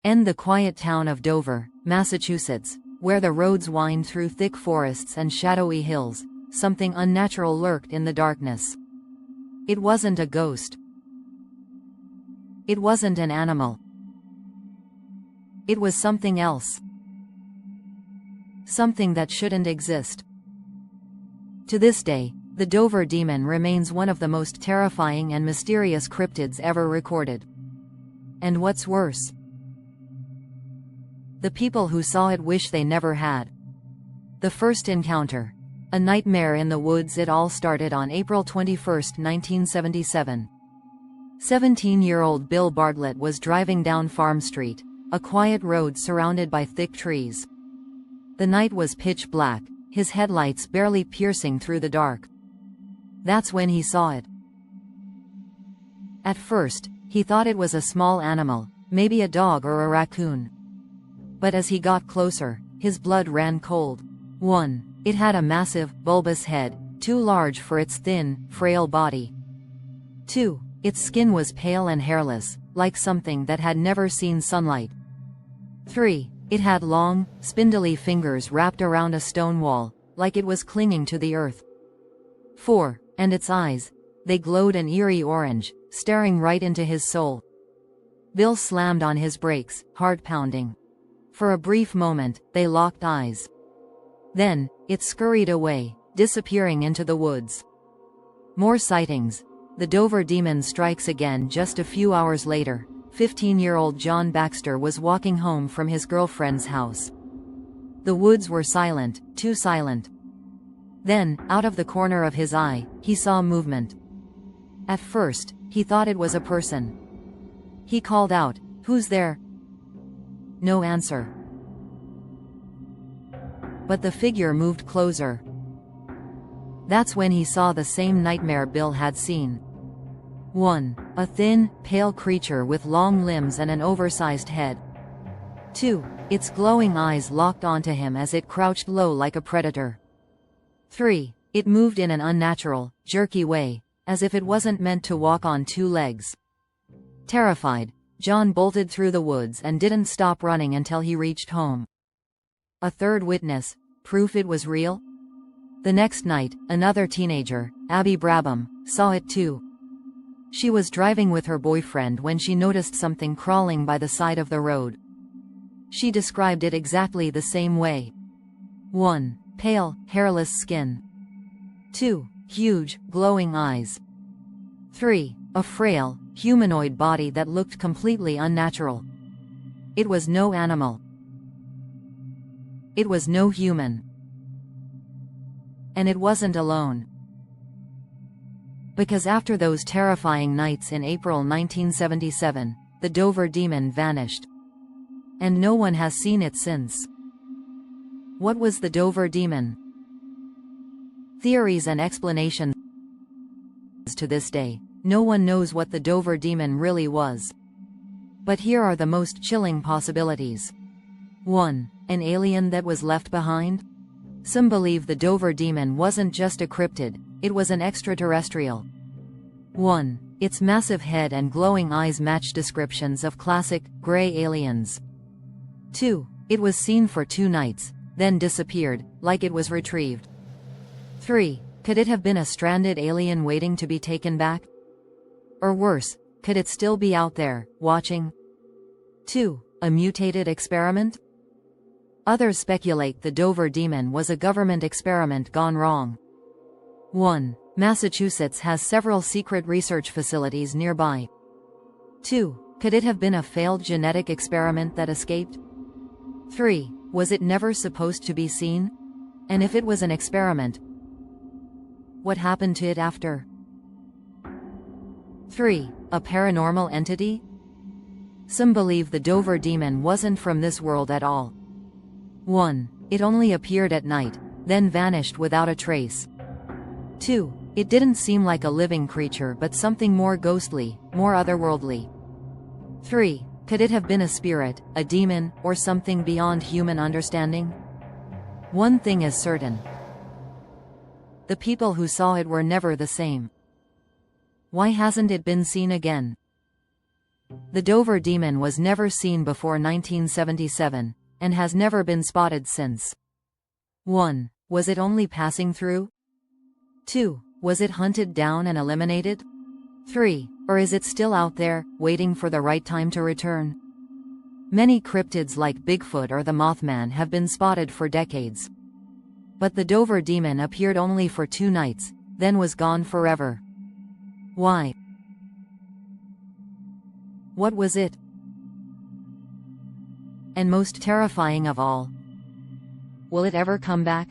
End the quiet town of Dover, Massachusetts, where the roads wind through thick forests and shadowy hills. Something unnatural lurked in the darkness. It wasn't a ghost. It wasn't an animal. It was something else. Something that shouldn't exist. To this day, the Dover demon remains one of the most terrifying and mysterious cryptids ever recorded. And what's worse, the people who saw it wish they never had. The first encounter. A nightmare in the woods. It all started on April 21, 1977. 17-year-old Bill Bartlett was driving down Farm Street, a quiet road surrounded by thick trees. The night was pitch black, his headlights barely piercing through the dark. That's when he saw it. At first, he thought it was a small animal, maybe a dog or a raccoon. But as he got closer, his blood ran cold. 1. It had a massive, bulbous head, too large for its thin, frail body. 2. Its skin was pale and hairless, like something that had never seen sunlight. 3. It had long, spindly fingers wrapped around a stone wall, like it was clinging to the earth. 4. And its eyes. They glowed an eerie orange, staring right into his soul. Bill slammed on his brakes, heart pounding. For a brief moment, they locked eyes. Then, it scurried away, disappearing into the woods. More sightings. The Dover demon strikes again. Just a few hours later, 15-year-old John Baxter was walking home from his girlfriend's house. The woods were silent, too silent. Then, out of the corner of his eye, he saw movement. At first, he thought it was a person. He called out, "Who's there?" No answer. But the figure moved closer. That's when he saw the same nightmare Bill had seen. 1. A thin, pale creature with long limbs and an oversized head. 2. Its glowing eyes locked onto him as it crouched low like a predator. 3. It moved in an unnatural, jerky way, as if it wasn't meant to walk on two legs. Terrified, John bolted through the woods and didn't stop running until he reached home. A third witness, proof it was real? The next night, another teenager, Abby Brabham, saw it too. She was driving with her boyfriend when she noticed something crawling by the side of the road. She described it exactly the same way. 1. Pale, hairless skin. 2. Huge, glowing eyes. 3. A frail, humanoid body that looked completely unnatural. It was no animal. It was no human. And it wasn't alone. Because after those terrifying nights in April 1977, the Dover demon vanished. And no one has seen it since. What was the Dover demon? Theories and explanations. To this day, no one knows what the Dover demon really was. But here are the most chilling possibilities. 1. An alien that was left behind? Some believe the Dover demon wasn't just a cryptid, it was an extraterrestrial. 1. Its massive head and glowing eyes match descriptions of classic, gray aliens. 2. It was seen for 2 nights, then disappeared, like it was retrieved. 3. Could it have been a stranded alien waiting to be taken back? Or worse, could it still be out there, watching? 2. A mutated experiment? Others speculate the Dover demon was a government experiment gone wrong. 1. Massachusetts has several secret research facilities nearby. 2. Could it have been a failed genetic experiment that escaped? 3. Was it never supposed to be seen? And if it was an experiment, what happened to it after? 3. A paranormal entity? Some believe the Dover demon wasn't from this world at all. 1. It only appeared at night, then vanished without a trace. 2. It didn't seem like a living creature but something more ghostly, more otherworldly. 3. Could it have been a spirit, a demon, or something beyond human understanding? One thing is certain. The people who saw it were never the same. Why hasn't it been seen again? The Dover demon was never seen before 1977, and has never been spotted since. 1. Was it only passing through? 2. Was it hunted down and eliminated? 3. Or is it still out there, waiting for the right time to return? Many cryptids like Bigfoot or the Mothman have been spotted for decades. But the Dover demon appeared only for 2 nights, then was gone forever. Why? What was it? And most terrifying of all, will it ever come back?